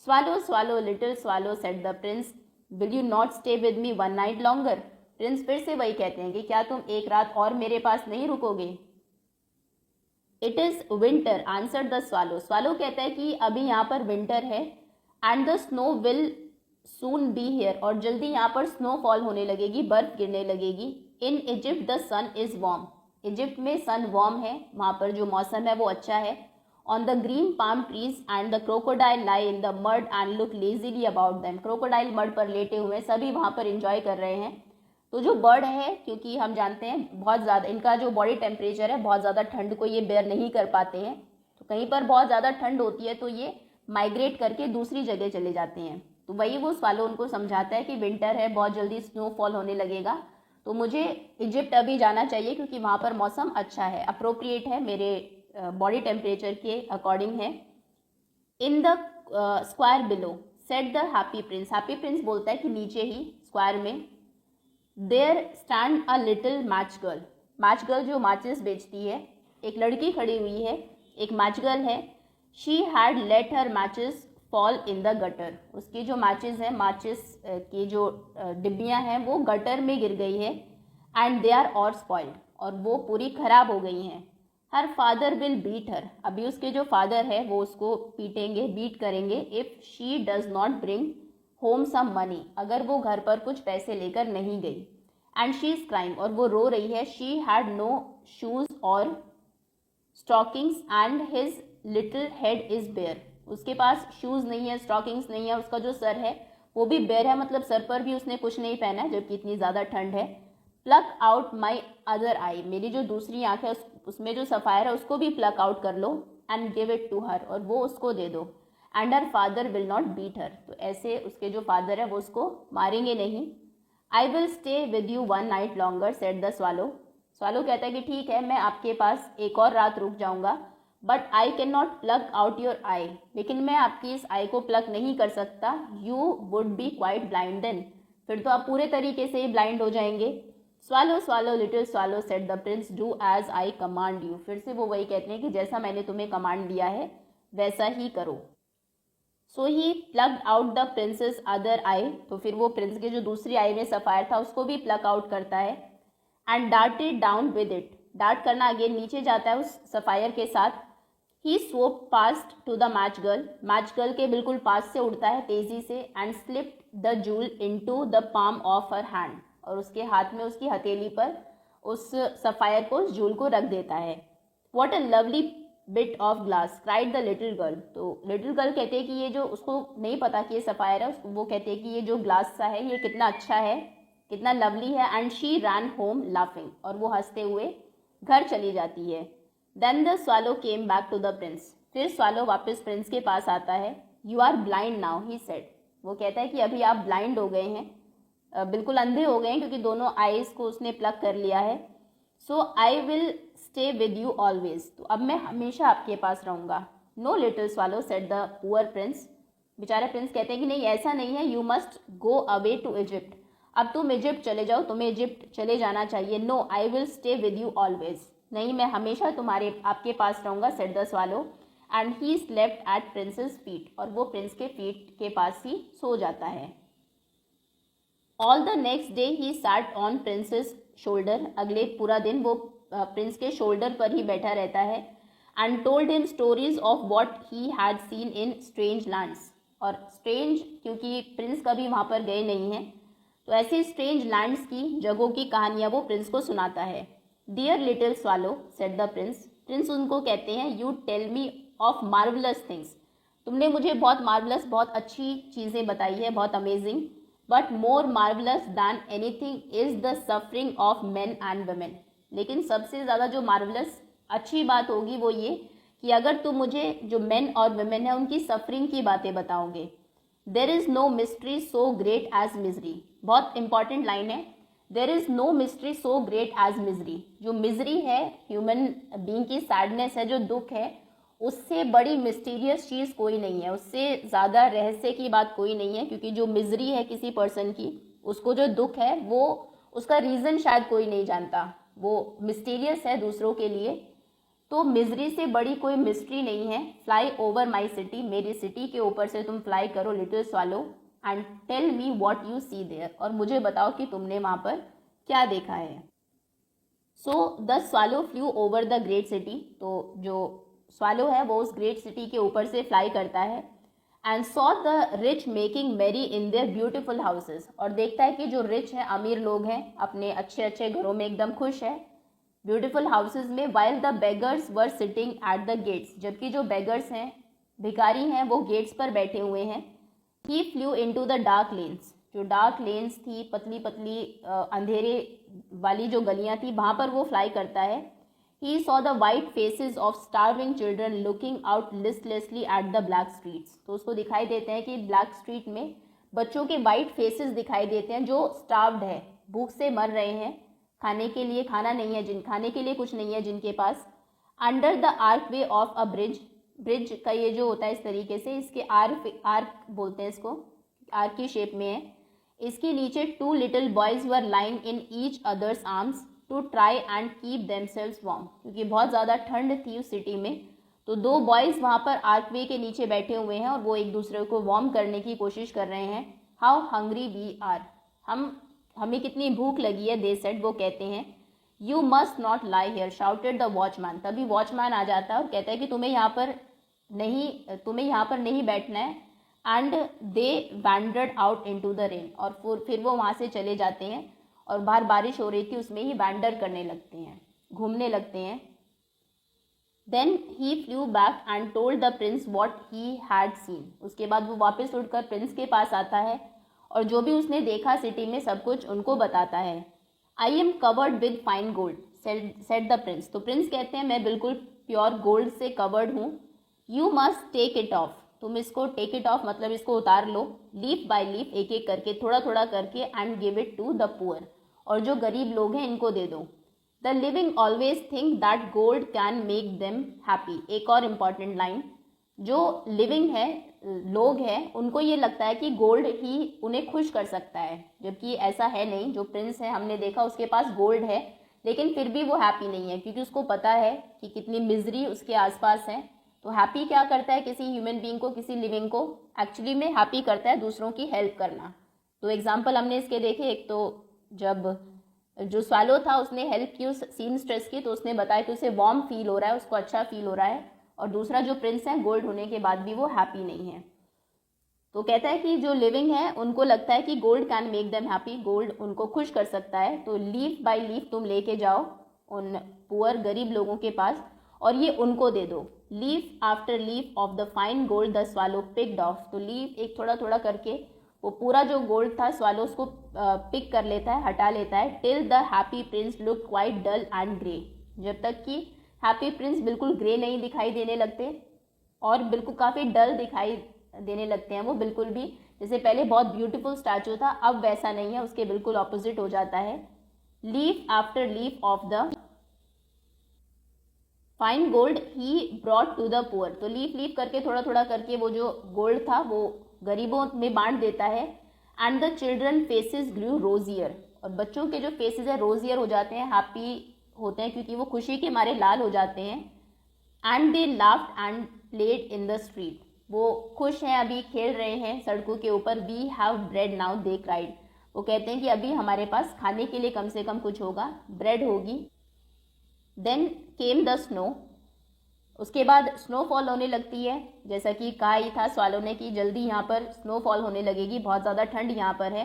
Swallow swallow little swallow said the Prince will you not stay with me one night longer, Prince फिर से वही कहते हैं कि क्या तुम एक रात और मेरे पास नहीं रुकोगे। It is winter answer the swallow, swallow कहता है कि अभी यहाँ पर विंटर है। And the snow will soon be here, और जल्दी यहाँ पर स्नोफॉल होने लगेगी, बर्फ गिरने लगेगी। In Egypt the sun is warm, Egypt में सन वार्म है, वहाँ पर जो मौसम है वो अच्छा है। On the green palm trees and the crocodile lie in the mud and look lazily about them, crocodile mud पर लेटे हुए सभी वहाँ पर इंजॉय कर रहे हैं। तो जो बर्ड है, क्योंकि हम जानते हैं बहुत ज़्यादा इनका जो बॉडी टेम्परेचर है, बहुत ज़्यादा ठंड को ये बेयर नहीं कर पाते हैं, तो कहीं पर बहुत ज़्यादा ठंड होती है तो ये माइग्रेट करके दूसरी जगह चले जाते हैं। तो वही वो स्वालो उनको समझाता है कि विंटर है, बहुत जल्दी स्नोफॉल होने लगेगा, तो मुझे इजिप्ट अभी जाना चाहिए क्योंकि वहाँ पर मौसम अच्छा है, अप्रोप्रिएट है, मेरे बॉडी टेम्परेचर के अकॉर्डिंग है। In the square below said the happy prince, happy prince बोलता है कि नीचे ही स्क्वायर में there stand a little match girl, match girl जो माचिस बेचती है, एक लड़की खड़ी हुई है, एक मैच गर्ल है। She had let her matches fall in the gutter, उसकी जो मैचेस हैं, माचिस की जो डिब्बियाँ हैं वो गटर में गिर गई है। And they are all spoiled, और वो पूरी खराब हो गई हैं। Her father will beat her, अभी उसके जो फादर है वो उसको पीटेंगे, बीट करेंगे, if she does not bring home some money, अगर वो घर पर कुछ पैसे लेकर नहीं गई। एंड शी इज़ क्राइंग, और वो रो रही है। शी हैड नो शूज़ और stockings and his little head is bare, उसके पास शूज़ नहीं है, स्टॉकिंग्स नहीं है, उसका जो सर है वो भी बेयर है, मतलब सर पर भी उसने कुछ नहीं पहना है जबकि इतनी ज़्यादा ठंड है। Pluck out my other eye, मेरी जो दूसरी आँख है उसमें जो सफ़ायर है उसको भी प्लक आउट कर लो। And give it to her, और वो उसको दे दो। And her father will not beat her, तो ऐसे उसके जो फादर है वो उसको मारेंगे नहीं। आई will stay with you one night longer said the swallow, swallow कहता है कि ठीक है, मैं आपके पास एक और रात रुक जाऊंगा। But I can not pluck out your eye, लेकिन मैं आपकी इस आई को प्लग नहीं कर सकता। You would be quite blind then, फिर तो आप पूरे तरीके से ही ब्लाइंड हो जाएंगे। Swallow swallow little swallow said the prince, do as I command you, फिर से वो वही कहते हैं कि जैसा मैंने तुम्हें कमांड दिया है वैसा ही करो। So he plucked out the prince's other eye, तो फिर वो प्रिंस के जो दूसरी आई में सफ़ायर था उसको भी प्लग आउट करता है। And darted down with it, dart करना अगेन नीचे जाता है उस सफ़ायर के साथ। He swoop past to the match girl, match girl के बिल्कुल पास से उड़ता है तेजी से। And slipped the jewel into the palm of her hand, और उसके हाथ में, उसकी हथेली पर उस सफ़ायर को, उस जूल को रख देता है। What a lovely bit of glass cried the little girl, तो लिटिल गर्ल कहते हैं कि ये जो, उसको नहीं पता कि ये सफ़ायर है, वो कहते हैं कि ये जो ग्लास सा है ये कितना अच्छा है, कितना लवली है। And she ran home laughing, और वो हंसते हुए घर चली जाती है। Then the swallow came back to the prince, फिर स्वालो वापस प्रिंस के पास आता है। You are blind now he said, वो कहता है कि अभी आप ब्लाइंड हो गए हैं, बिल्कुल अंधे हो गए हैं, क्योंकि दोनों आईज को उसने प्लग कर लिया है। So I will stay with you always, तो अब मैं हमेशा आपके पास रहूँगा। No little swallow said the poor prince, बेचारा प्रिंस कहते हैं कि नहीं, ऐसा नहीं है, you must go away to Egypt, अब तुम इजिप्ट चले जाओ, तुम्हें इजिप्ट चले जाना चाहिए। No I will stay with you always, नहीं, मैं हमेशा आपके पास रहूँगा, said the swallow. And he slept at prince's feet, और वो प्रिंस के फीट के पास ही सो जाता है। All the next day he sat on princess shoulder, अगले पूरा दिन वो प्रिंस के शोल्डर पर ही बैठा रहता है। And told him stories of what he had seen in strange lands, और स्ट्रेंज क्योंकि प्रिंस कभी वहाँ पर गए नहीं हैं, तो ऐसे स्ट्रेंज लैंड्स की, जगहों की कहानियाँ वो प्रिंस को सुनाता है। Dear little swallow said the prince, prince उनको कहते हैं, you tell me of marvellous things, तुमने मुझे बहुत मार्वलस, बहुत अच्छी चीज़ें बताई है, बहुत amazing. But more marvellous than anything is the suffering of men and women, लेकिन सबसे ज़्यादा जो मार्वलस अच्छी बात होगी वो ये कि अगर तुम मुझे जो मेन और वुमेन है उनकी सफरिंग की बातें बताओगे। There is no mystery so great as misery, बहुत इंपॉर्टेंट लाइन है, there is no mystery so great as misery, जो मिजरी है, ह्यूमन बीइंग की सैडनेस है, जो दुख है, उससे बड़ी मिस्टीरियस चीज़ कोई नहीं है, उससे ज़्यादा रहस्य की बात कोई नहीं है, क्योंकि जो मिजरी है किसी पर्सन की, उसको जो दुख है वो, उसका रीज़न शायद कोई नहीं जानता, वो मिस्टीरियस है दूसरों के लिए। तो मिजरी से बड़ी कोई मिस्ट्री नहीं है। फ्लाई ओवर माई सिटी, मेरी सिटी के ऊपर से तुम फ्लाई करो little swallow, and tell me what you see there, और मुझे बताओ कि तुमने वहाँ पर क्या देखा है। सो the swallow flu over the great city, तो जो स्वालो है वो उस ग्रेट सिटी के ऊपर से फ्लाई करता है। And saw the rich making मेरी इन देयर ब्यूटिफुल हाउसेस, और देखता है कि जो रिच है, अमीर लोग हैं, अपने अच्छे अच्छे घरों में एकदम खुश है, ब्यूटिफुल हाउसेज में। While the beggars were sitting at the gates, जबकि जो बेगर्स हैं, भिखारी हैं, वो गेट्स पर बैठे हुए हैं। He flew into the dark lanes, जो डार्क लेन्स थी, पतली पतली अंधेरे वाली जो गलियां थी, वहाँ पर वो फ्लाई करता है। He saw the white faces of starving children looking out listlessly at the black streets. तो उसको दिखाई देते हैं कि ब्लैक स्ट्रीट में बच्चों के वाइट फेसेस दिखाई देते हैं जो स्टार्व्ड है, भूख से मर रहे हैं, खाने के लिए खाना नहीं है, खाने के लिए कुछ नहीं है जिनके पास। Under the archway of a bridge, bridge का ये जो होता है इस तरीके से, इसके आर्क बोलते हैं इसको, आर्क की शेप में है। इसके नीचे 2 little boys were lying in each other's arms to try and keep themselves warm, क्योंकि बहुत ज़्यादा ठंड थी उस सिटी में। तो 2 बॉयज़ वहाँ पर आर्कवे के नीचे बैठे हुए हैं और वो एक दूसरे को वार्म करने की कोशिश कर रहे हैं। हाउ हंग्री वी आर, हमें कितनी भूख लगी है, दे सेड, वो कहते हैं। You must not lie here shouted the watchman, तभी वॉचमैन आ जाता है और कहता है कि तुम्हें यहाँ पर नहीं बैठना है। And they wandered out into the rain, और फिर वो वहाँ से चले जाते हैं और बाहर बारिश हो रही थी उसमें ही वैंडर करने लगते हैं, घूमने लगते हैं। Then he flew back and told the prince what he had seen, उसके बाद वो वापस उठकर प्रिंस के पास आता है और जो भी उसने देखा सिटी में सब कुछ उनको बताता है। I am covered with fine gold said the prince, तो प्रिंस कहते हैं मैं बिल्कुल प्योर गोल्ड से कवर्ड हूँ। You must take it off, तुम इसको, टेक इट ऑफ मतलब इसको उतार लो, लीफ बाय लीफ, एक एक करके, थोड़ा थोड़ा करके, and give it to the poor, और जो गरीब लोग हैं इनको दे दो। The living always think that gold can make them happy, एक और इम्पॉर्टेंट लाइन, जो लिविंग है, लोग हैं, उनको ये लगता है कि गोल्ड ही उन्हें खुश कर सकता है, जबकि ऐसा है नहीं। जो प्रिंस है हमने देखा उसके पास गोल्ड है लेकिन फिर भी वो हैप्पी नहीं है, क्योंकि उसको पता है कि कितनी मिजरी उसके आसपास है। तो हैप्पी क्या करता है किसी ह्यूमन बीइंग को, किसी लिविंग को, एक्चुअली में हैप्पी करता है दूसरों की हेल्प करना। तो एग्जाम्पल हमने इसके देखे, एक तो जब जो स्वैलो था उसने हेल्प की उस सीन स्ट्रेस की, तो उसने बताया कि उसे वार्म फील हो रहा है, उसको अच्छा फील हो रहा है। और दूसरा जो प्रिंस है, गोल्ड होने के बाद भी वो हैप्पी नहीं है। तो कहता है कि जो लिविंग है उनको लगता है कि gold can make them happy, gold उनको खुश कर सकता है। तो लीफ बाय लीफ तुम लेके जाओ उन पुअर गरीब लोगों के पास और ये उनको दे दो। Leaf after leaf of the fine gold the swallow picked of, तो लीफ एक थोड़ा थोड़ा करके वो पूरा जो गोल्ड था स्वालो उसको पिक कर लेता है, हटा लेता है। Till the happy prince look quite dull and grey, जब तक कि हैप्पी प्रिंस बिल्कुल ग्रे नहीं दिखाई देने लगते और बिल्कुल काफ़ी डल दिखाई देने लगते हैं। वो बिल्कुल भी, जैसे पहले बहुत ब्यूटीफुल स्टैचू था अब वैसा नहीं है, उसके बिल्कुल ऑपोजिट हो जाता है। Leaf after leaf of the fine gold he brought to the poor, तो लीफ लीफ करके थोड़ा थोड़ा करके वो जो गोल्ड था वो गरीबों में बांट देता है। एंड द चिल्ड्रन फेसेस ग्रू रोजियर, और बच्चों के जो फेसेस है रोजियर हो जाते हैं, हैप्पी होते हैं क्योंकि वो खुशी के मारे लाल हो जाते हैं। And they laughed and played in the street, वो खुश हैं, अभी खेल रहे हैं सड़कों के ऊपर। We have bread now they cried, वो कहते हैं कि अभी हमारे पास खाने के लिए कम से कम कुछ होगा, ब्रेड होगी। देन केम द स्नो, उसके बाद स्नोफॉल होने लगती है, जैसा कि कहा ही था स्वालो ने कि जल्दी यहाँ पर स्नोफॉल होने लगेगी, बहुत ज़्यादा ठंड यहाँ पर है।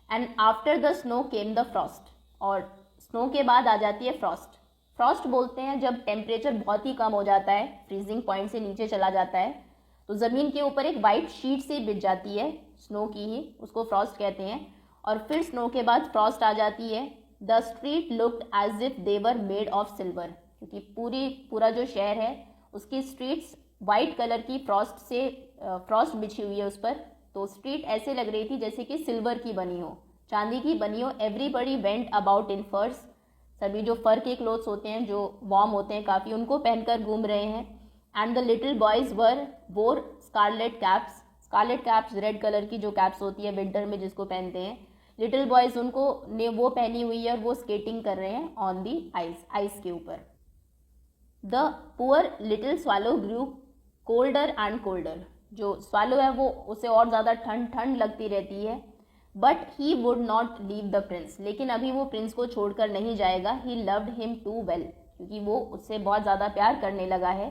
And after the snow came the Frost, और स्नो के बाद आ जाती है फ्रॉस्ट। फ्रॉस्ट बोलते हैं जब टेम्परेचर बहुत ही कम हो जाता है, फ्रीजिंग पॉइंट से नीचे चला जाता है, तो ज़मीन के ऊपर एक वाइट शीट से बिछ जाती है स्नो की ही, उसको फ्रॉस्ट कहते हैं। और फिर स्नो के बाद फ्रॉस्ट आ जाती है। The street looked as if they were made of silver, क्योंकि पूरा जो शहर है उसकी स्ट्रीट्स वाइट कलर की फ्रॉस्ट बिछी हुई है उस पर, तो स्ट्रीट ऐसे लग रही थी जैसे कि सिल्वर की बनी हो, चांदी की बनी हो। एवरीबडी वेंट अबाउट इन फर्स, सभी जो फर के क्लोथ्स होते हैं जो वार्म होते हैं काफ़ी, उनको पहनकर घूम रहे हैं। एंड द लिटिल बॉयज़ वोर स्कारलेट कैप्स रेड कलर की जो कैप्स होती है विंटर में जिसको पहनते हैं लिटिल बॉयज़, उनको ने वो पहनी हुई है और वो स्केटिंग कर रहे हैं ऑन दी आइस के ऊपर। The poor little swallow grew colder and colder, जो स्वालो है वो उसे और ज़्यादा ठंड लगती रहती है। But he would not leave the prince, लेकिन अभी वो प्रिंस को छोड़कर नहीं जाएगा। He loved him too well, क्योंकि वो उससे बहुत ज़्यादा प्यार करने लगा है।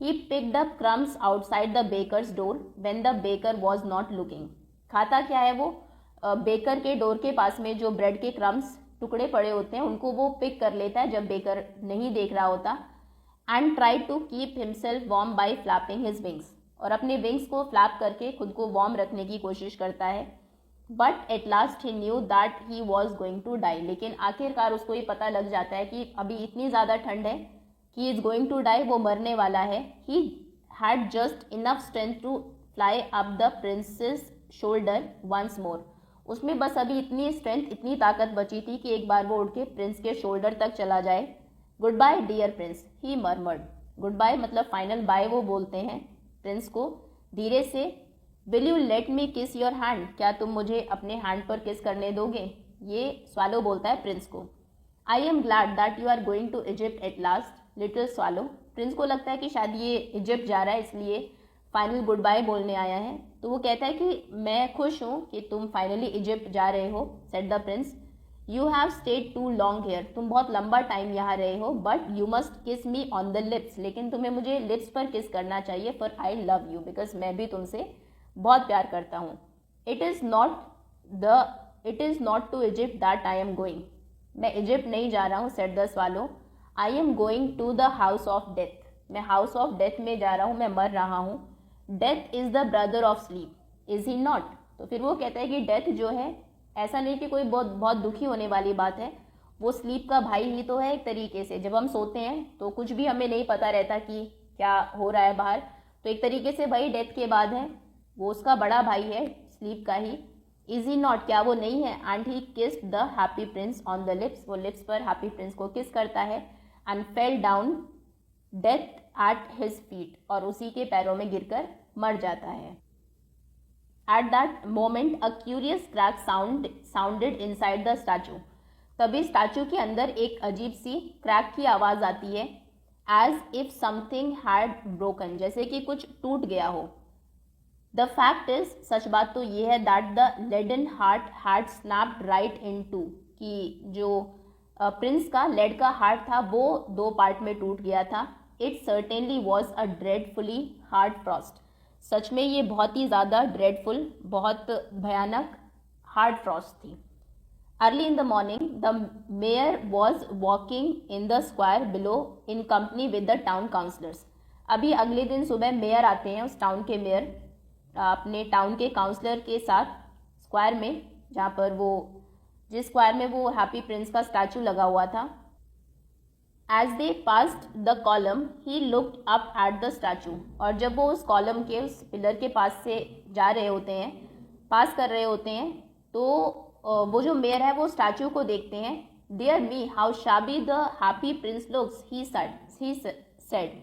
He picked up crumbs outside the baker's door when the baker was not looking, खाता क्या है वो, बेकर के डोर के पास में जो ब्रेड के क्रम्स टुकड़े पड़े होते हैं उनको वो पिक कर लेता है जब बेकर नहीं देख रहा होता। And try to keep himself warm by flapping his wings, और अपने विंग्स को फ्लैप करके खुद को वार्म रखने की कोशिश करता है। But at last he knew that he was going to die, लेकिन आखिरकार उसको ये पता लग जाता है कि अभी इतनी ज़्यादा ठंड है कि इज़ गोइंग टू डाई, वो मरने वाला है. He had just enough strength to fly up the prince's shoulder once more. उसमें बस अभी इतनी स्ट्रेंथ, इतनी ताकत बची थी कि एक बार वो उड़ के प्रिंस के शोल्डर तक चला जाए. गुड बाय डियर प्रिंस ही मर्मर्ड. गुड बाय मतलब फाइनल बाय वो बोलते हैं प्रिंस को धीरे से. विल यू लेट मी किस योर हैंड, क्या तुम मुझे अपने हैंड पर किस करने दोगे, ये स्वालो बोलता है प्रिंस को. I am glad that you are going to Egypt at last little swallow. Prince को लगता है कि शायद ये इजिप्ट जा रहा है इसलिए फाइनल गुड बाय बोलने आया है. तो वो कहता है कि मैं खुश हूँ कि तुम फाइनली इजिप्ट जा रहे हो. Said the prince. You have stayed too long here, तुम बहुत लंबा टाइम यहाँ रहे हो. बट यू मस्ट किस मी ऑन द लिप्स, लेकिन तुम्हें मुझे लिप्स पर किस करना चाहिए. For I love you, because मैं भी तुमसे बहुत प्यार करता हूँ. It is not to Egypt that I am going, मैं इजिप्ट नहीं जा रहा हूँ. Said the swallow. I am going to the house of death, मैं हाउस ऑफ डेथ में जा रहा हूँ, मैं मर रहा हूँ. Death is the brother of sleep is he not. तो फिर वो कहता है कि डेथ जो है ऐसा नहीं कि कोई बहुत बहुत दुखी होने वाली बात है, वो स्लीप का भाई ही तो है एक तरीके से. जब हम सोते हैं तो कुछ भी हमें नहीं पता रहता कि क्या हो रहा है बाहर, तो एक तरीके से भाई डेथ के बाद है, वो उसका बड़ा भाई है स्लीप का ही. इज ही नॉट, क्या वो नहीं है. And he kissed the happy Prince on the lips, वो लिप्स पर हैप्पी प्रिंस को किस करता है. And fell down death at his feet, और उसी के पैरों में गिरकर मर जाता है. At that moment a curious crack sounded inside the statue. तभी स्टैचू के अंदर एक अजीब सी क्रैक की आवाज़ आती है. As if something had broken, जैसे कि कुछ टूट गया हो. द फैक्ट इज, सच बात तो ये है, that the leaden heart had snapped right in two, कि जो प्रिंस का लेड का हार्ट था वो 2 पार्ट में टूट गया था. It certainly was a dreadfully hard frost, सच में ये बहुत ही ज़्यादा ड्रेडफुल, बहुत भयानक हार्ड फ्रॉस्ट थी. Early in the morning the mayor was walking in the square below in company with the town councillors. अभी अगले दिन सुबह मेयर आते हैं, उस टाउन के मेयर अपने टाउन के काउंसलर के साथ स्क्वायर में, जहाँ पर वो जिस स्क्वायर में वो हैप्पी प्रिंस का स्टैचू लगा हुआ था. As they passed the column he looked up at the statue, और जब वो उस कॉलम के उस पिलर के पास से जा रहे होते हैं, पास कर रहे होते हैं, तो वो जो मेयर है वो स्टैचू को देखते हैं. Dear me how shabby the happy Prince looks he said.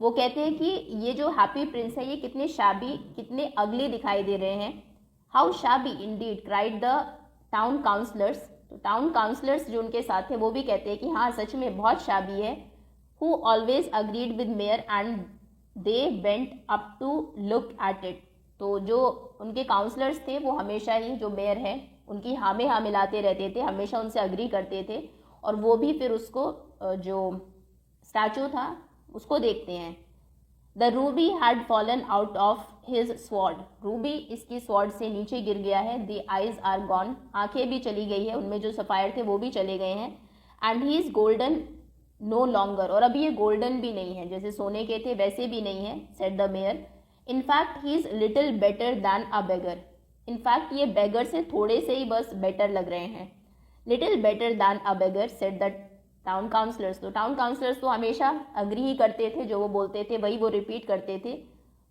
वो कहते हैं कि ये जो हैप्पी प्रिंस है ये कितने शाबी, कितने अगले दिखाई दे रहे हैं. How shabby indeed cried the town councillors. तो टाउन काउंसलर्स जो उनके साथ थे वो भी कहते हैं कि हाँ सच में बहुत शाबी है. Who always agreed with mayor and they went up to look at it. तो जो उनके काउंसलर्स थे वो हमेशा ही, जो मेयर है उनकी हाँ में हाँ मिलाते रहते थे, हमेशा उनसे अग्री करते थे, और वो भी फिर उसको जो स्टैचू था उसको देखते हैं. The Ruby had fallen out of his sword. Ruby इसकी स्वॉर्ड से नीचे गिर गया है. द आइज आर गॉन, आंखें भी चली गई है, उनमें जो सफायर थे वो भी चले गए हैं. And he is golden no longer, और अभी ये गोल्डन भी नहीं है, जैसे सोने के थे वैसे भी नहीं है. Said the mayor. In fact he is little better than a beggar. In fact ये बेगर से थोड़े से ही बस बेटर लग रहे हैं. Little better than a beggar said the town councillors. तो टाउन काउंसलर्स तो हमेशा अग्री ही करते थे, जो वो बोलते थे वही वो रिपीट करते थे.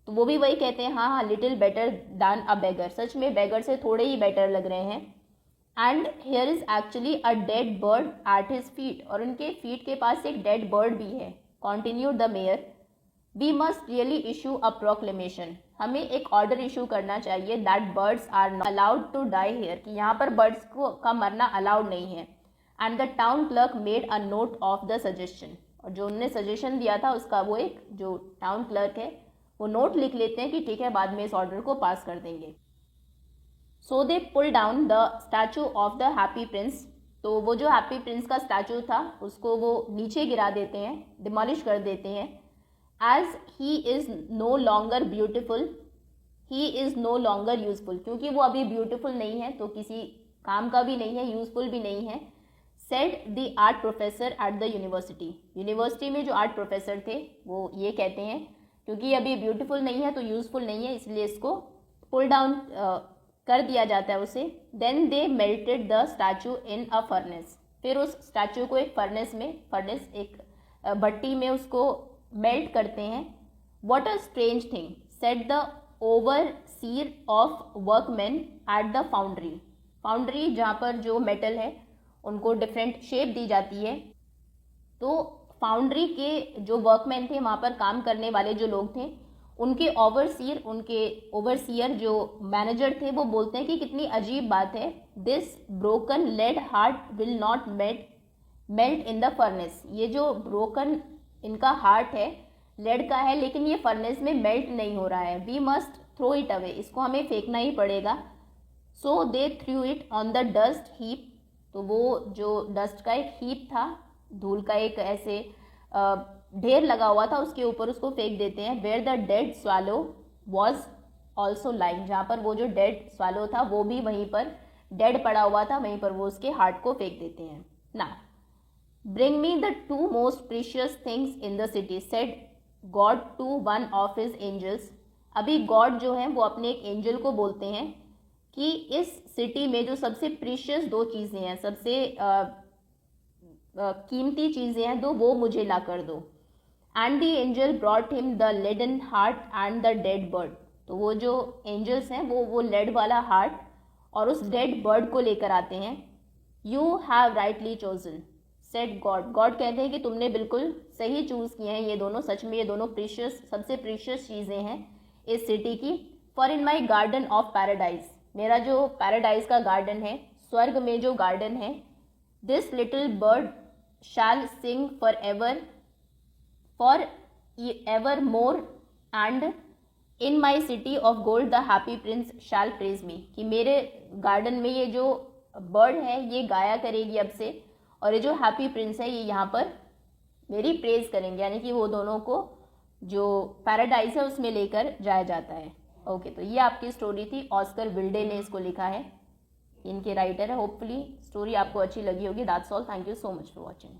तो वो भी वही कहते हैं, हाँ हाँ लिटिल बेटर दैन अ बेगर, सच में बेगर से थोड़े ही बेटर लग रहे हैं. And here is actually a dead bird at his feet, और उनके फीट के पास एक डेड बर्ड भी है. Continued the mayor. We must really issue a proclamation, हमें एक ऑर्डर इशू करना चाहिए that birds are not allowed to die here, कि यहाँ पर बर्ड्स को का मरना अलाउड नहीं है. And the town clerk made a note of the suggestion, और जो उनने सजेशन दिया था उसका वो एक जो टाउन क्लर्क है वो नोट लिख लेते हैं कि ठीक है बाद में इस ऑर्डर को पास कर देंगे. So they pull down the statue of the happy Prince. तो वो जो हैप्पी प्रिंस का स्टैचू था उसको वो नीचे गिरा देते हैं, डिमोलिश कर देते हैं. As he is no longer beautiful, he is no longer useful, क्योंकि वो अभी ब्यूटिफुल नहीं है तो किसी काम का भी नहीं है, यूजफुल भी नहीं है. Said the art professor at the university. University में जो आर्ट प्रोफेसर थे वो ये कहते हैं क्योंकि अभी ब्यूटीफुल नहीं है तो यूजफुल नहीं है, इसलिए इसको पुल डाउन कर दिया जाता है उसे। Then they melted the statue in a furnace, फिर उस स्टैचू को एक फर्नेस में, फर्नेस एक भट्टी में उसको मेल्ट करते हैं। What a strange thing said the overseer of workman at the foundry, foundry जहाँ पर जो मेटल है उनको डिफरेंट शेप दी जाती है, तो फाउंड्री के जो वर्कमैन थे, वहाँ पर काम करने वाले जो लोग थे, उनके ओवरसीयर जो मैनेजर थे वो बोलते हैं कि कितनी अजीब बात है, this broken lead heart will not melt in the furnace, ये जो ब्रोकन इनका हार्ट है लेड का है लेकिन ये फर्नेस में मेल्ट नहीं हो रहा है, we must throw it away, इसको हमें फेंकना ही पड़ेगा। So they threw it on the dust heap, तो वो जो डस्ट का एक हीप था, धूल का एक ऐसे ढेर लगा हुआ था, उसके ऊपर उसको फेंक देते हैं। Where the dead swallow was also lying, जहाँ पर वो जो डेड स्वालो था वो भी वहीं पर डेड पड़ा हुआ था, वहीं पर वो उसके हार्ट को फेंक देते हैं। ना bring me the two most precious things in the city said God to one of his angels, अभी गॉड जो है वो अपने एक एंजल को बोलते हैं कि इस सिटी में जो सबसे प्रीशियस दो चीज़ें हैं, सबसे कीमती चीज़ें हैं दो, वो मुझे ला कर दो। And the angel brought him the leaden heart and the dead bird, तो वो जो एंजल्स हैं वो लेड वाला हार्ट और उस डेड बर्ड को लेकर आते हैं। You have rightly chosen said God, God कहते हैं कि तुमने बिल्कुल सही चूज़ किए हैं, ये दोनों सच में ये दोनों प्रीशियस, सबसे प्रीशियस चीज़ें हैं इस सिटी की। For in my garden of paradise, मेरा जो पैराडाइज का गार्डन है, स्वर्ग में जो गार्डन है, this little bird shall sing for evermore and in my city of gold the happy prince shall praise me, कि मेरे गार्डन में ये जो बर्ड है ये गाया करेगी अब से, और ये जो हैप्पी प्रिंस है ये यहाँ पर मेरी प्रेज करेंगे, यानी कि वो दोनों को जो पैराडाइज है उसमें लेकर जाया जाता है। ओके, तो ये आपकी स्टोरी थी, ऑस्कर विल्डे ने इसको लिखा है, इनके राइटर है। होपफुली स्टोरी आपको अच्छी लगी होगी। That's all, thank you so much for watching.